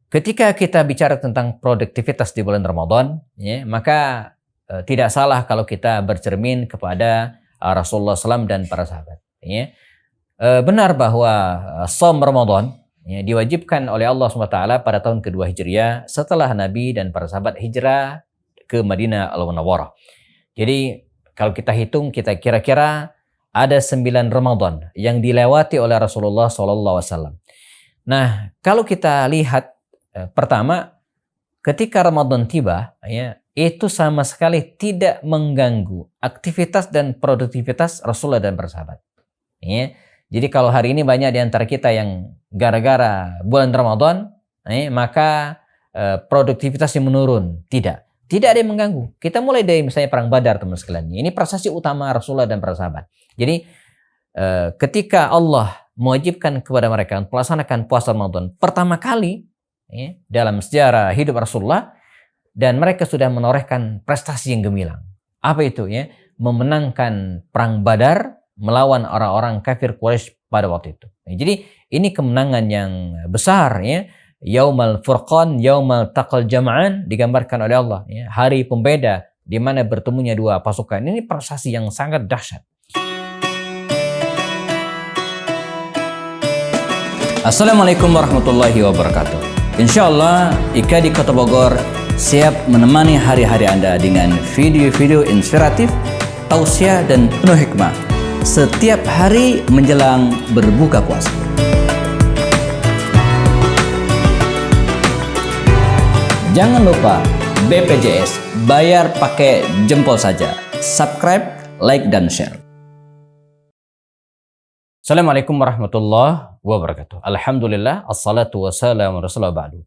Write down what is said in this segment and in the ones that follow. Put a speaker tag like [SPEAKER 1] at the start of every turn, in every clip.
[SPEAKER 1] Ketika kita bicara tentang produktivitas di bulan Ramadan, ya, maka tidak salah kalau kita bercermin kepada Rasulullah SAW dan para sahabat. Ya. Benar bahwa shaum Ramadan ya, diwajibkan oleh Allah SWT pada tahun kedua Hijriah setelah Nabi dan para sahabat hijrah ke Madinah Al-Munawwarah. Jadi kalau kita hitung, kita kira-kira ada 9 Ramadan yang dilewati oleh Rasulullah SAW. Nah, kalau kita lihat pertama, ketika Ramadan tiba, ya, itu sama sekali tidak mengganggu aktivitas dan produktivitas Rasulullah dan para sahabat. Ya. Jadi kalau hari ini banyak di antara kita yang gara-gara bulan Ramadan, maka produktivitasnya menurun. Tidak ada yang mengganggu. Kita mulai dari misalnya perang Badar, teman sekalian. Ini prestasi utama Rasulullah dan para sahabat. Jadi ketika Allah mewajibkan kepada mereka melaksanakan puasa Ramadan pertama kali ya, dalam sejarah hidup Rasulullah, dan mereka sudah menorehkan prestasi yang gemilang. Apa itu ya? Memenangkan perang Badar melawan orang-orang kafir Quraisy pada waktu itu. Jadi ini kemenangan yang besar ya. Yaumal Furqan, Yaumal Taqal Jam'an digambarkan oleh Allah ya, hari pembeda di mana bertemunya dua pasukan. Ini prestasi yang sangat dahsyat. Assalamualaikum warahmatullahi wabarakatuh. Insyaallah Ika di Kota Bogor siap menemani hari-hari Anda dengan video-video inspiratif, tausiah dan penuh hikmah setiap hari menjelang berbuka puasa. Jangan lupa BPJS, bayar pakai jempol saja. Subscribe, like, dan share. Assalamualaikum warahmatullahi wabarakatuh. Alhamdulillah, assalatu wassalamu rasulullah ba'du.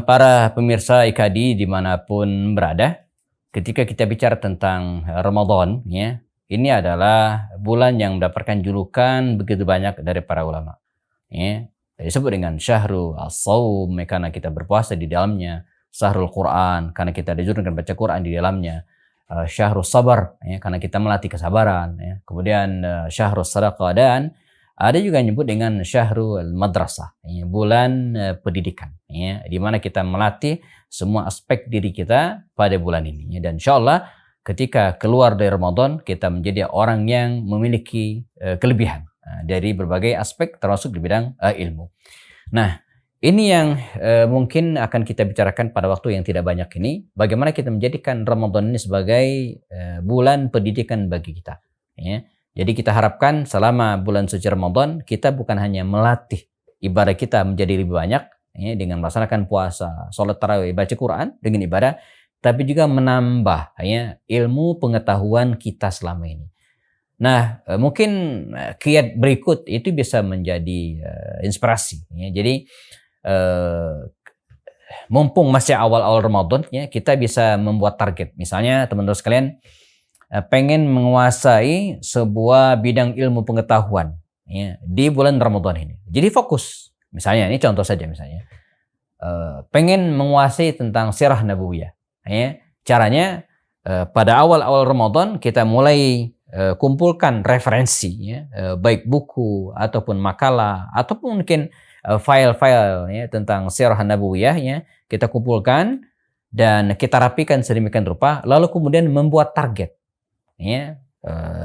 [SPEAKER 1] Para pemirsa IKADI dimanapun berada, ketika kita bicara tentang Ramadan, ya, ini adalah bulan yang mendapatkan julukan begitu banyak dari para ulama. Ya. Disebut dengan Syahrul As-Sawm karena kita berpuasa di dalamnya, Syahrul Quran karena kita dianjurkan baca Quran di dalamnya, Syahrul Sabar ya, karena kita melatih kesabaran ya. Kemudian Syahrul Sadaqah, dan ada juga yang menyebut dengan Syahrul Madrasah ya, bulan pendidikan ya, di mana kita melatih semua aspek diri kita pada bulan ini ya. Dan insyaallah ketika keluar dari Ramadan kita menjadi orang yang memiliki kelebihan dari berbagai aspek termasuk di bidang ilmu. Nah, ini yang mungkin akan kita bicarakan pada waktu yang tidak banyak ini, bagaimana kita menjadikan Ramadan ini sebagai bulan pendidikan bagi kita. Ya. Jadi kita harapkan selama bulan suci Ramadan kita bukan hanya melatih ibadah kita menjadi lebih banyak ya, dengan melaksanakan puasa, sholat tarawih, baca Quran dengan ibadah, tapi juga menambah ya, ilmu pengetahuan kita selama ini. Nah, mungkin kiat berikut itu bisa menjadi inspirasi. Ya. Jadi, mumpung masih awal-awal Ramadan, ya, kita bisa membuat target. Misalnya, teman-teman sekalian, pengen menguasai sebuah bidang ilmu pengetahuan ya, di bulan Ramadan ini. Jadi fokus. Misalnya, ini contoh saja misalnya. Pengen menguasai tentang sirah nabawiyah. Ya. Caranya, pada awal-awal Ramadan, kita mulai kumpulkan referensi ya, baik buku ataupun makalah ataupun mungkin file-file ya, tentang sirah nabawiyah ya, kita kumpulkan dan kita rapikan sedemikian rupa, lalu kemudian membuat target ya,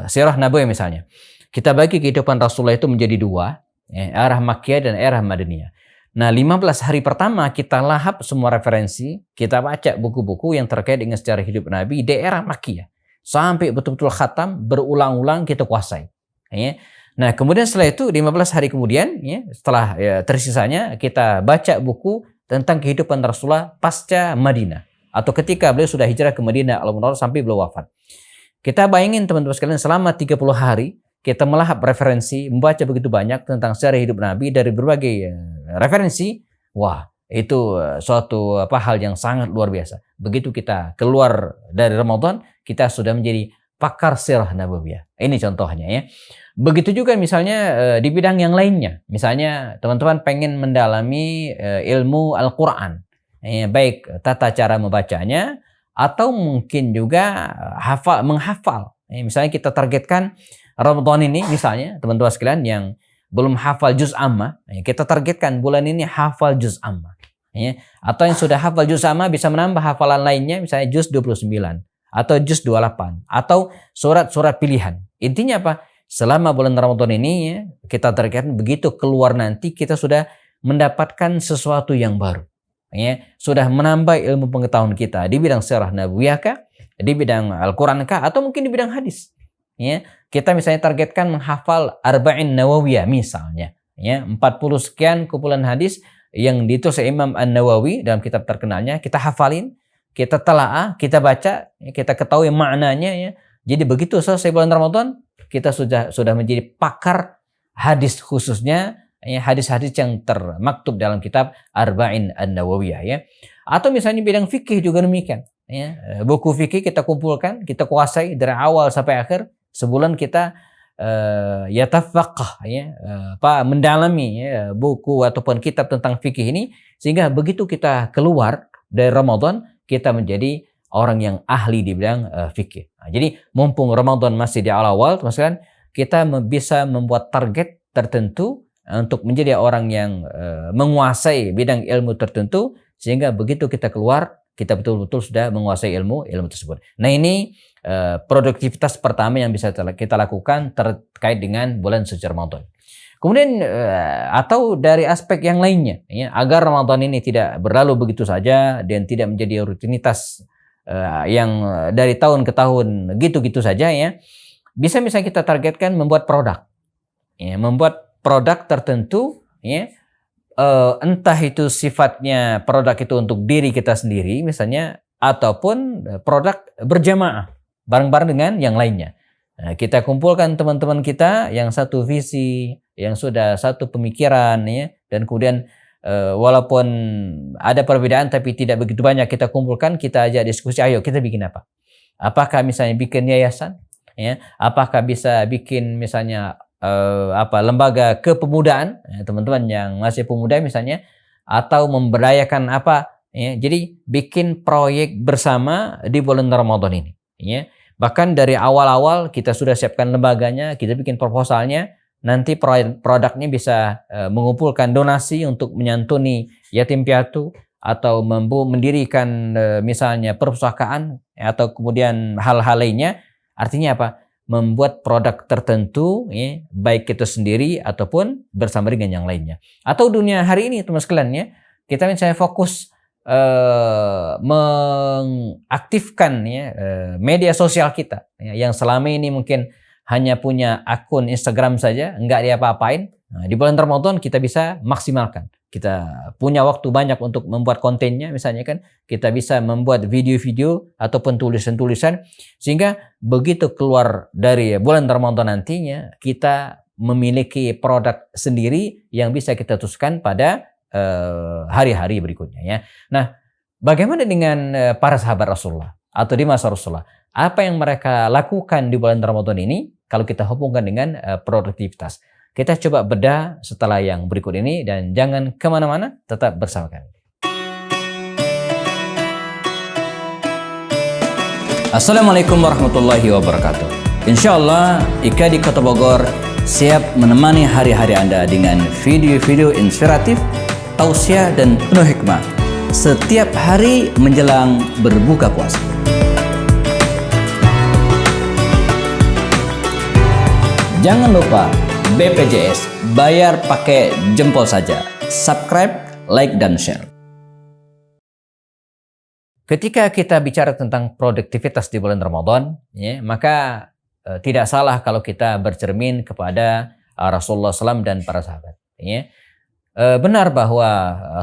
[SPEAKER 1] sirah nabawiyah misalnya kita bagi kehidupan Rasulullah itu menjadi dua ya, arah Makkiyah dan arah Madaniyah. Nah, 15 hari pertama kita lahap semua referensi, kita baca buku-buku yang terkait dengan sejarah hidup Nabi di era Makkiyah sampai betul-betul khatam, berulang-ulang kita kuasai. Ya. Nah, kemudian setelah itu 15 hari kemudian, ya, setelah tersisanya kita baca buku tentang kehidupan Rasulullah pasca Madinah atau ketika beliau sudah hijrah ke Madinah Al-Munawwarah sampai beliau wafat. Kita bayangin teman-teman sekalian selama 30 hari kita melahap referensi, membaca begitu banyak tentang sejarah hidup Nabi dari berbagai referensi. Wah, itu suatu hal yang sangat luar biasa. Begitu kita keluar dari Ramadan, kita sudah menjadi pakar sirah nabawiyah. Ini contohnya ya. Begitu juga misalnya di bidang yang lainnya. Misalnya teman-teman pengen mendalami ilmu Al-Quran. Baik tata cara membacanya atau mungkin juga menghafal. Misalnya kita targetkan Ramadan ini misalnya teman-teman sekalian yang belum hafal juz amma, kita targetkan bulan ini hafal juz amma. Ya. Atau yang sudah hafal juz amma bisa menambah hafalan lainnya, misalnya juz 29 atau juz 28 atau surat-surat pilihan. Intinya apa? Selama bulan Ramadan ini ya, kita targetkan begitu keluar nanti kita sudah mendapatkan sesuatu yang baru. Ya, sudah menambah ilmu pengetahuan kita di bidang sirah nabawiyah kah, di bidang Al-Qur'an kah, atau mungkin di bidang hadis. Ya, kita misalnya targetkan menghafal Arba'in Nawawiyah misalnya, ya, 40 sekian kumpulan hadis yang ditulis Imam An-Nawawi dalam kitab terkenalnya, kita hafalin, kita telaah, kita baca, kita ketahui maknanya ya. Jadi begitu selesai bulan Ramadan, kita sudah menjadi pakar hadis khususnya, ya, hadis-hadis yang termaktub dalam kitab Arba'in An-Nawawiyah ya. Atau misalnya bidang fikih juga demikian, ya. Buku fikih kita kumpulkan, kita kuasai dari awal sampai akhir. Sebulan kita yatafaqah ya, mendalami ya, buku ataupun kitab tentang fikih ini, sehingga begitu kita keluar dari Ramadan kita menjadi orang yang ahli di bidang fikih. Nah, jadi mumpung Ramadan masih di awal-awal, teman-teman, kita bisa membuat target tertentu untuk menjadi orang yang menguasai bidang ilmu tertentu, sehingga begitu kita keluar kita betul-betul sudah menguasai ilmu tersebut. Nah, ini produktivitas pertama yang bisa kita lakukan terkait dengan bulan suci Ramadan. Kemudian atau dari aspek yang lainnya, ya, agar Ramadan ini tidak berlalu begitu saja dan tidak menjadi rutinitas yang dari tahun ke tahun gitu-gitu saja ya. Bisa misalnya kita targetkan membuat produk, ya, membuat produk tertentu, ya. Entah itu sifatnya produk itu untuk diri kita sendiri misalnya, ataupun produk berjamaah bareng-bareng dengan yang lainnya. Nah, kita kumpulkan teman-teman kita yang satu visi, yang sudah satu pemikiran ya, dan kemudian walaupun ada perbedaan tapi tidak begitu banyak, kita kumpulkan, kita ajak diskusi, ayo kita bikin apa? Apakah misalnya bikin yayasan, ya? Apakah bisa bikin misalnya lembaga kepemudaan, ya, teman-teman yang masih pemuda misalnya, atau memberdayakan apa, ya. Jadi bikin proyek bersama di bulan Ramadan ini, ya. Bahkan dari awal-awal kita sudah siapkan lembaganya, kita bikin proposalnya, nanti produknya bisa mengumpulkan donasi untuk menyantuni yatim piatu atau mendirikan misalnya perpustakaan atau kemudian hal-hal lainnya. Artinya apa? Membuat produk tertentu, ya, baik itu sendiri ataupun bersama dengan yang lainnya. Atau dunia hari ini teman sekalian ya, kita misalnya fokus mengaktifkan ya, media sosial kita ya, yang selama ini mungkin hanya punya akun Instagram saja, nggak diapa-apain. Nah, di bulan Ramadan kita bisa maksimalkan. Kita punya waktu banyak untuk membuat kontennya, misalnya kan, kita bisa membuat video-video ataupun tulisan-tulisan, sehingga begitu keluar dari bulan Ramadan nantinya kita memiliki produk sendiri yang bisa kita teruskan pada hari-hari berikutnya ya. Nah, bagaimana dengan para sahabat Rasulullah atau di masa Rasulullah? Apa yang mereka lakukan di bulan Ramadan ini kalau kita hubungkan dengan produktivitas? Kita coba bedah setelah yang berikut ini, dan jangan kemana-mana, tetap bersama kami. Assalamualaikum warahmatullahi wabarakatuh. Insya Allah, Ika di Kota Bogor siap menemani hari-hari Anda dengan video-video inspiratif, tausiah dan penuh hikmah setiap hari menjelang berbuka puasa. Jangan lupa BPJS, bayar pakai jempol saja. Subscribe, like, dan share. Ketika kita bicara tentang produktivitas di bulan Ramadan, ya, maka tidak salah kalau kita bercermin kepada Rasulullah SAW dan para sahabat. Ya. Benar bahwa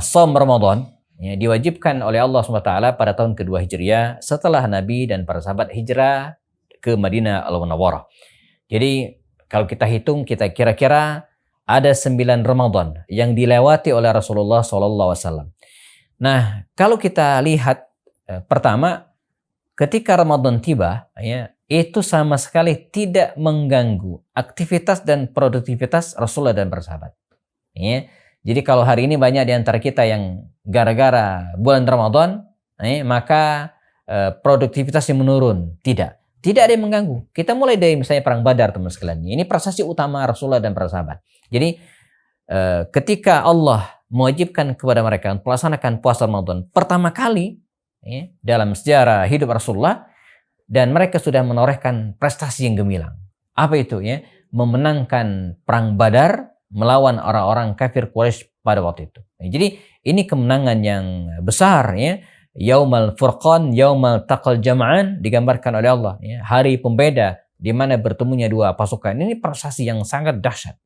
[SPEAKER 1] shaum Ramadan ya, diwajibkan oleh Allah SWT pada tahun kedua Hijriah setelah Nabi dan para sahabat hijrah ke Madinah Al-Munawwarah. Jadi kalau kita hitung, kita kira-kira ada 9 Ramadan yang dilewati oleh Rasulullah SAW. Nah, kalau kita lihat pertama, ketika Ramadan tiba, ya, itu sama sekali tidak mengganggu aktivitas dan produktivitas Rasulullah dan para sahabat. Ya. Jadi kalau hari ini banyak di antara kita yang gara-gara bulan Ramadan, maka produktivitasnya menurun. Tidak ada yang mengganggu. Kita mulai dari misalnya perang Badar, teman sekalian. Ini prestasi utama Rasulullah dan para sahabat. Jadi ketika Allah mewajibkan kepada mereka untuk melaksanakan puasa Ramadan pertama kali ya, dalam sejarah hidup Rasulullah, dan mereka sudah menorehkan prestasi yang gemilang. Apa itu ya? Memenangkan perang Badar melawan orang-orang kafir Quraisy pada waktu itu. Jadi ini kemenangan yang besar ya. Yaumal Furqan, Yaumal Taqal Jam'an digambarkan oleh Allah ya. Hari pembeda di mana bertemunya dua pasukan. Ini prestasi yang sangat dahsyat.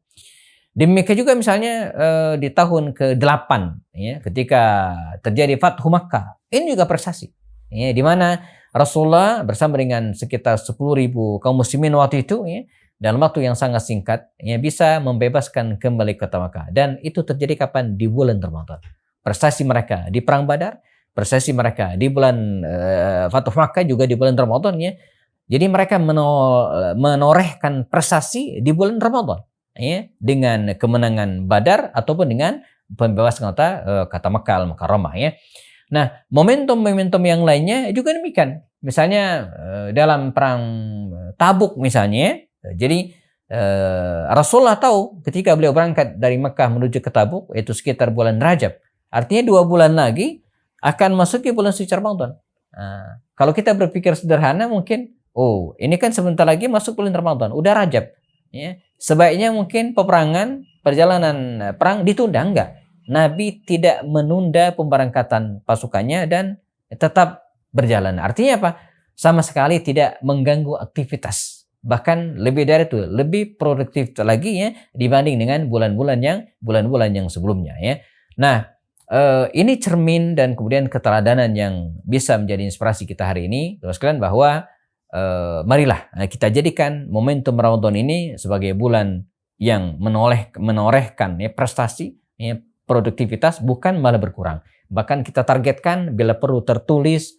[SPEAKER 1] Demikian juga misalnya di tahun ke-8 ya, ketika terjadi Fathu Makkah. Ini juga prestasi. Ya, di mana Rasulullah bersama dengan sekitar 10.000 kaum muslimin waktu itu ya, dalam waktu yang sangat singkat ya, bisa membebaskan kembali kota Makkah. Dan itu terjadi kapan? Di bulan Ramadan. Prestasi mereka di perang Badar, prestasi mereka di bulan Fathu Makkah juga di bulan Ramadan ya. Jadi mereka menorehkan prestasi di bulan Ramadan ya, dengan kemenangan Badar ataupun dengan pembebasan kota Makkah Al-Mukarramah ya. Nah, momentum-momentum yang lainnya juga demikian. Misalnya dalam perang Tabuk misalnya, jadi Rasulullah tahu ketika beliau berangkat dari Mekah menuju ke Tabuk, itu sekitar bulan Rajab. Artinya 2 bulan lagi akan masuk ke bulan suci Ramadan. Nah, kalau kita berpikir sederhana mungkin, oh ini kan sebentar lagi masuk bulan Ramadan, udah Rajab. Ya, sebaiknya mungkin peperangan, perjalanan perang ditunda. Enggak. Nabi tidak menunda pemberangkatan pasukannya dan tetap berjalan. Artinya apa? Sama sekali tidak mengganggu aktivitas. Bahkan lebih dari itu, lebih produktif lagi ya dibanding dengan bulan-bulan yang sebelumnya ya. Nah, ini cermin dan kemudian keteladanan yang bisa menjadi inspirasi kita hari ini, terus kalian bahwa marilah kita jadikan momentum Ramadan ini sebagai bulan yang menorehkan ya prestasi ya, produktivitas, bukan malah berkurang. Bahkan kita targetkan bila perlu tertulis,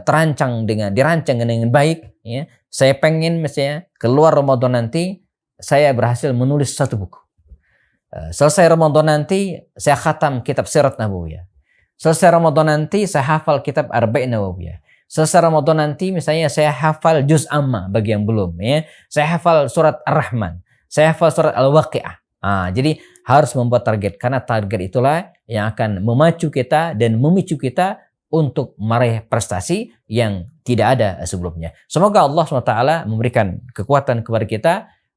[SPEAKER 1] dirancang dengan baik. Ya. Saya pengen misalnya keluar Ramadan nanti saya berhasil menulis 1 buku. Selesai Ramadan nanti saya khatam kitab Sirat Nabawiyah. Selesai Ramadan nanti saya hafal kitab Arba'in Nawawiyah. Selesai Ramadan nanti misalnya saya hafal juz amma bagi yang belum. Ya. Saya hafal surat Ar-Rahman. Saya hafal surat Al-Waqi'ah. Jadi harus membuat target, karena target itulah yang akan memacu kita dan memicu kita untuk meraih prestasi yang tidak ada sebelumnya. Semoga Allah SWT memberikan kekuatan kepada kita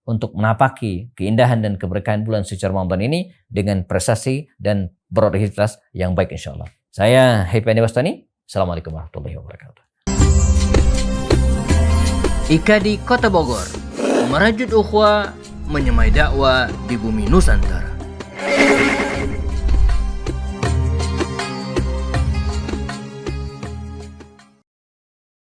[SPEAKER 1] untuk menapaki keindahan dan keberkahan bulan suci Ramadan ini dengan prestasi dan produktivitas yang baik insyaAllah. Saya Happy Andi Bastani. Assalamualaikum warahmatullahi wabarakatuh.
[SPEAKER 2] IKADI Kota Bogor merajut ukhuwah, menyemai dakwah di bumi Nusantara.